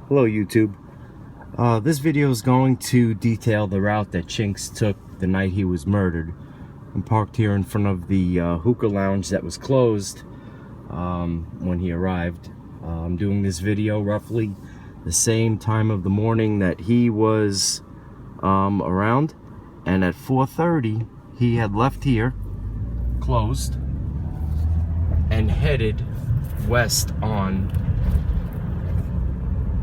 Hello YouTube. This video is going to detail the route that Chinx took the night he was murdered. I'm parked here in front of the hookah lounge that was closed when he arrived. I'm doing this video roughly the same time of the morning that he was around, and at 4:30 he had left here, closed, and headed west on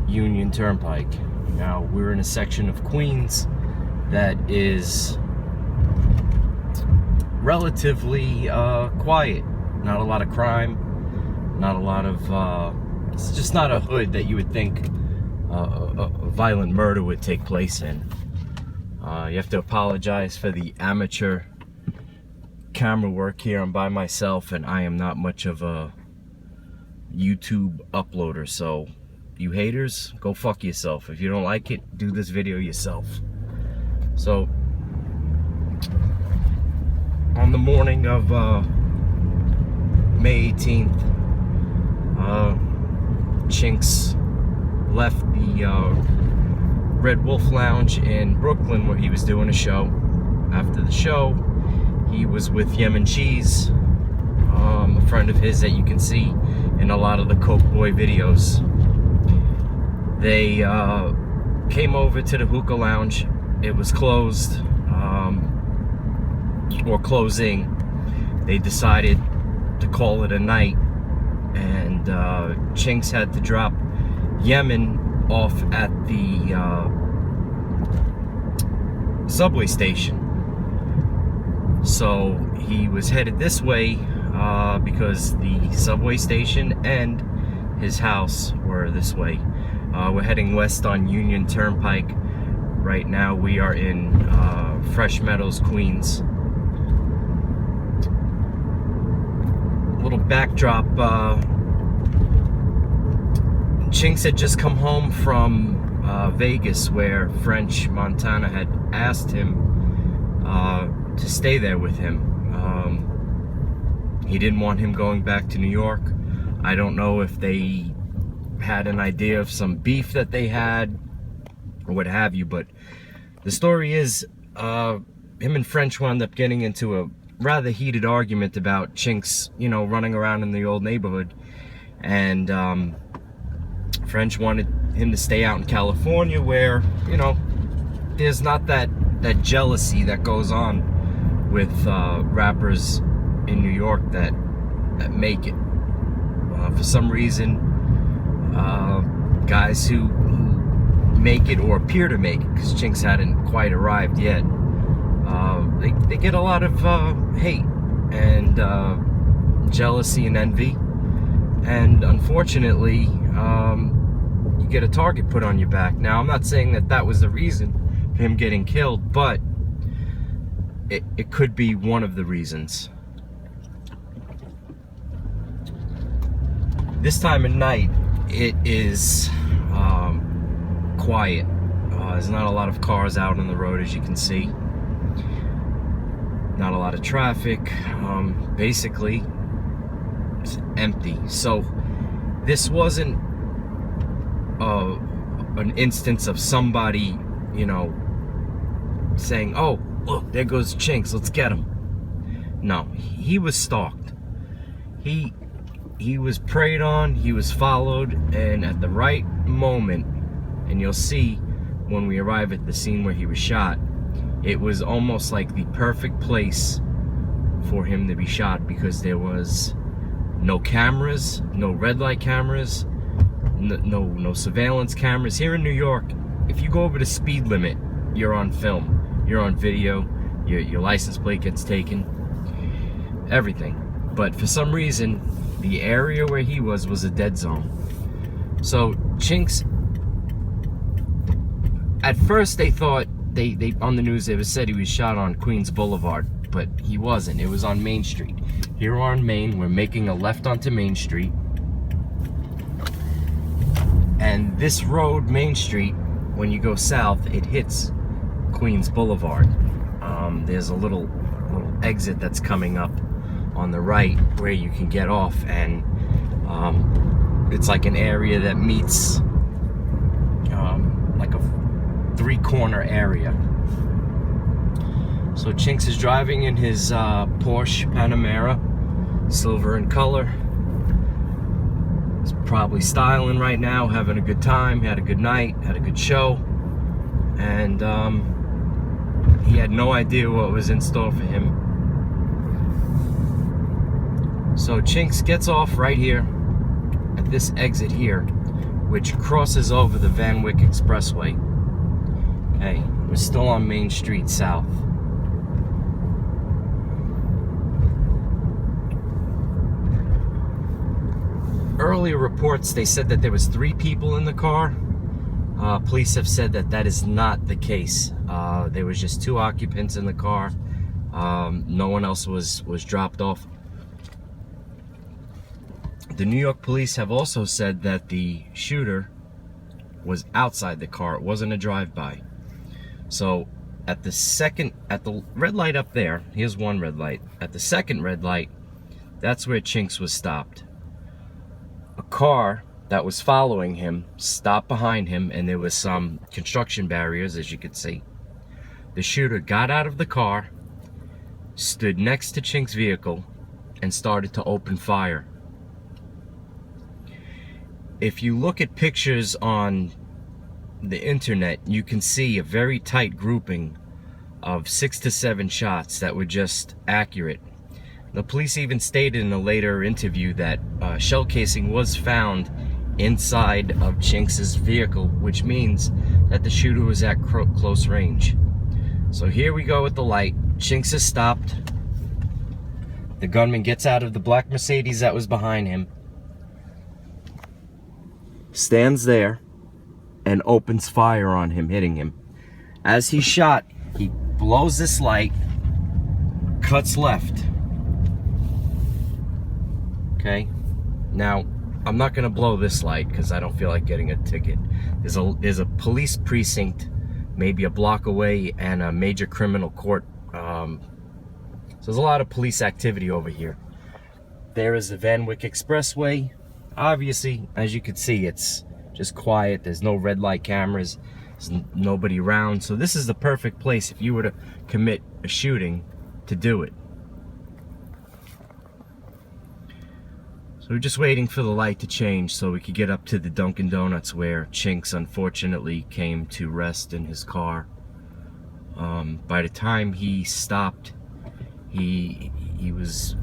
Union Turnpike. Now we're in a section of Queens that is relatively quiet. Not a lot of crime, not a lot of it's just not a hood that you would think a violent murder would take place in. You have to apologize for the amateur camera work here. I'm by myself and I am not much of a YouTube uploader, so you haters, go fuck yourself. If you don't like it, do this video yourself. So, on the morning of May 18th, Chinx left the Red Wolf Lounge in Brooklyn where he was doing a show. After the show, he was with Yemen Cheese, a friend of his that you can see in a lot of the Coke Boy videos. They came over to the hookah lounge. It was closed, or closing. They decided to call it a night, and Chinx had to drop Yemen off at the subway station. So he was headed this way because the subway station and his house were this way. We're heading west on Union Turnpike. Right now we are in Fresh Meadows, Queens. Little backdrop. Chinx had just come home from Vegas, where French Montana had asked him to stay there with him. He didn't want him going back to New York. I don't know if they had an idea of some beef that they had or what have you, but the story is him and French wound up getting into a rather heated argument about Chinx, you know, running around in the old neighborhood, and French wanted him to stay out in California where, you know, there's not that jealousy that goes on with rappers in New York that make it. For some reason, guys who make it or appear to make it, because Chinx hadn't quite arrived yet, they get a lot of hate and jealousy and envy, and unfortunately you get a target put on your back. Now, I'm not saying that that was the reason for him getting killed, but it could be one of the reasons. This time of night, it is quiet. There's not a lot of cars out on the road, as you can see. Not a lot of traffic. Basically, it's empty. So this wasn't an instance of somebody, you know, saying, "Oh, look, there goes Chinx, let's get him." No, he was stalked. He was preyed on, he was followed, and at the right moment, and you'll see when we arrive at the scene where he was shot, it was almost like the perfect place for him to be shot, because there was no cameras, no red light cameras, no surveillance cameras. Here in New York, if you go over the speed limit, you're on film, you're on video, your license plate gets taken, everything. But for some reason, the area where he was a dead zone. So Chinx, at first they thought, they on the news they said he was shot on Queens Boulevard, but he wasn't. It was on Main Street. Here on Main, we're making a left onto Main Street, and this road, Main Street, when you go south, it hits Queens Boulevard. There's a little exit that's coming up on the right where you can get off, and it's like an area that meets three-corner area. So Chinx is driving in his Porsche Panamera, silver in color. He's probably styling right now, having a good time, had a good night, had a good show, and he had no idea what was in store for him. So Chinx gets off right here at this exit here, which crosses over the Van Wyck Expressway. Okay, we're still on Main Street South. Earlier reports, they said that there was 3 people in the car. Police have said that that is not the case. There was just 2 occupants in the car. No one else was dropped off. The New York police have also said that the shooter was outside the car. It wasn't a drive-by. So at the red light up there, here's one red light. At the second red light, that's where Chinx was stopped. A car that was following him stopped behind him, and there was some construction barriers, as you could see. The shooter got out of the car, stood next to Chinx's vehicle, and started to open fire. If you look at pictures on the internet, you can see a very tight grouping of 6 to 7 shots that were just accurate. The police even stated in a later interview that shell casing was found inside of Chinx's vehicle, which means that the shooter was at close range. So here we go with the light. Chinx is stopped. The gunman gets out of the black Mercedes that was behind him, stands there, and opens fire on him, hitting him. As he's shot, he blows this light, cuts left. Okay, now I'm not gonna blow this light because I don't feel like getting a ticket. There's a police precinct maybe a block away and a major criminal court. So there's a lot of police activity over here. There is the Van Wyck Expressway. Obviously, as you can see, it's just quiet. There's no red light cameras. There's nobody around. So this is the perfect place if you were to commit a shooting to do it. So we're just waiting for the light to change so we could get up to the Dunkin' Donuts where Chinx unfortunately came to rest in his car. By the time he stopped, he was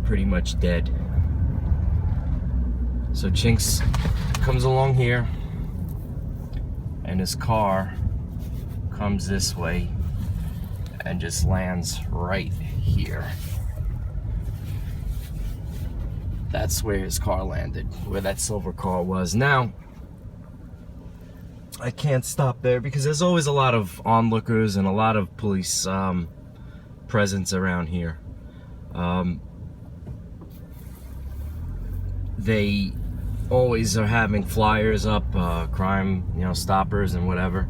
pretty much dead. So Chinx comes along here, and his car comes this way and just lands right here. That's where his car landed, where that silver car was. Now, I can't stop there because there's always a lot of onlookers and a lot of police presence around here. They always are having flyers up, crime, stoppers and whatever,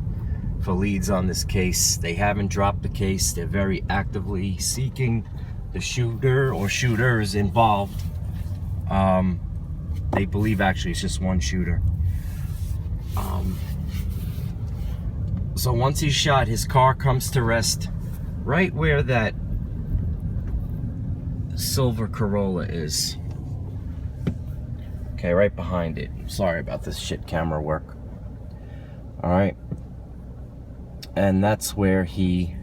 for leads on this case. They haven't dropped the case. They're very actively seeking the shooter or shooters involved. They believe actually it's just one shooter. So once he's shot, his car comes to rest right where that silver Corolla is. Okay, right behind it. Sorry about this shit camera work. Alright. And that's where he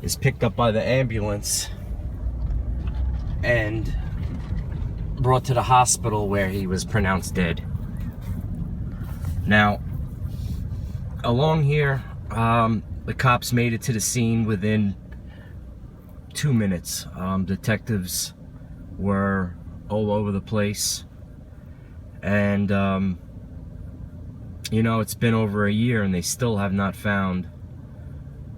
is picked up by the ambulance and brought to the hospital where he was pronounced dead. Now, along here, the cops made it to the scene within 2 minutes. Detectives were all over the place. And, it's been over a year and they still have not found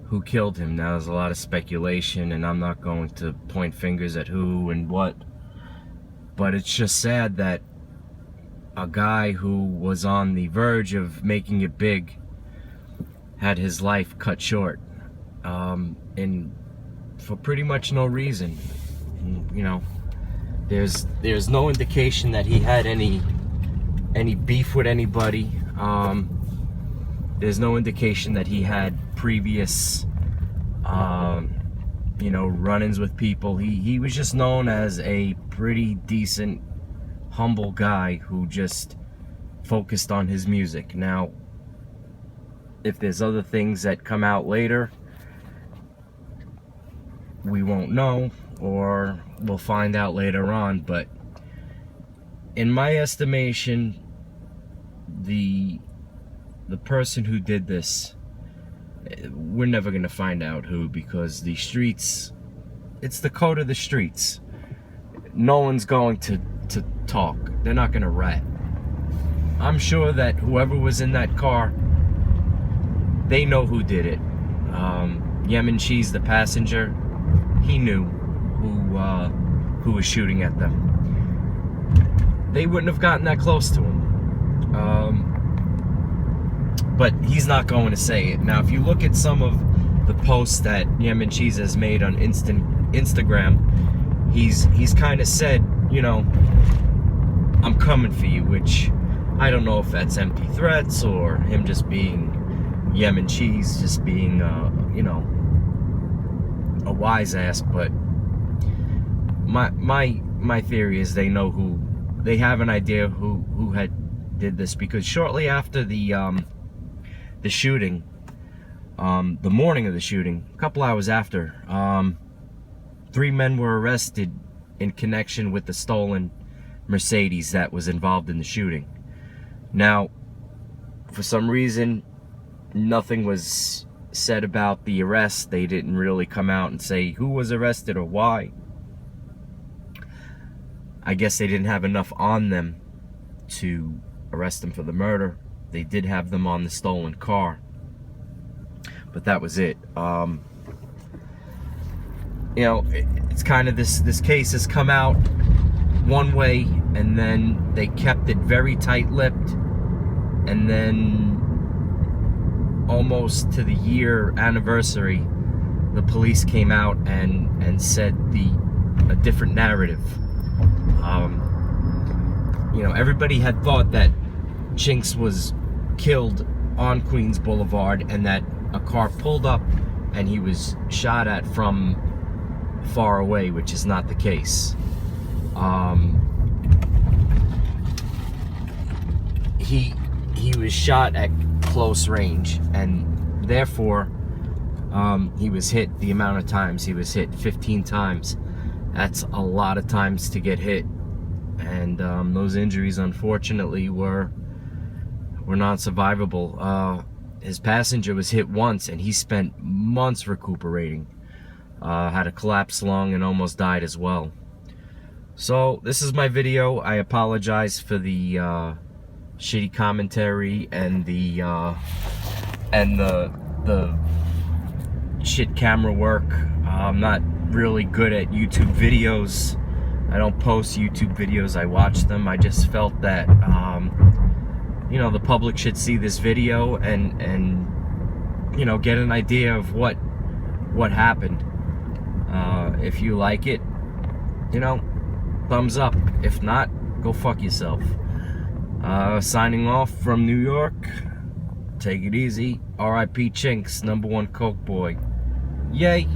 who killed him. Now, there's a lot of speculation, and I'm not going to point fingers at who and what. But it's just sad that a guy who was on the verge of making it big had his life cut short, and for pretty much no reason. There's no indication that he had any beef with anybody. There's no indication that he had previous, you know, run-ins with people. He was just known as a pretty decent, humble guy who just focused on his music. Now, if there's other things that come out later, we won't know, or we'll find out later on. But in my estimation, the person who did this, we're never gonna find out who, because the streets, it's the code of the streets. No one's going to talk. They're not gonna rat. I'm sure that whoever was in that car, they know who did it. Yemen Cheese, the passenger, he knew who was shooting at them. They wouldn't have gotten that close to him. But he's not going to say it. Now, if you look at some of the posts that Yemen Cheese has made on Instagram, he's kind of said, you know, I'm coming for you, which I don't know if that's empty threats or him just being Yemen Cheese, just being, you know, a wise ass. But my theory is they know who, they have an idea who had did this, because shortly after the shooting, the morning of the shooting, a couple hours after, 3 men were arrested in connection with the stolen Mercedes that was involved in the shooting. Now, for some reason, nothing was said about the arrest. They didn't really come out and say who was arrested or why. I guess they didn't have enough on them to arrest them for the murder. They did have them on the stolen car, but that was it. You know, it's kind of this case has come out one way, and then they kept it very tight-lipped, and then almost to the year anniversary, the police came out and said a different narrative. You know, everybody had thought that Chinx was killed on Queens Boulevard and that a car pulled up and he was shot at from far away, which is not the case. He was shot at close range, and therefore he was hit the amount of times he was hit, 15 times. That's a lot of times to get hit, and those injuries unfortunately were non-survivable. His passenger was hit once and he spent months recuperating, had a collapsed lung and almost died as well. So this is my video. I apologize for the shitty commentary and the shit camera work. I'm not really good at YouTube videos. I don't post YouTube videos, I watch them. I just felt that you know, the public should see this video and you know, get an idea of what happened. If you like it, you know, thumbs up. If not, go fuck yourself. Signing off from New York. Take it easy. R.I.P. Chinx, #1 Coke boy. Yay.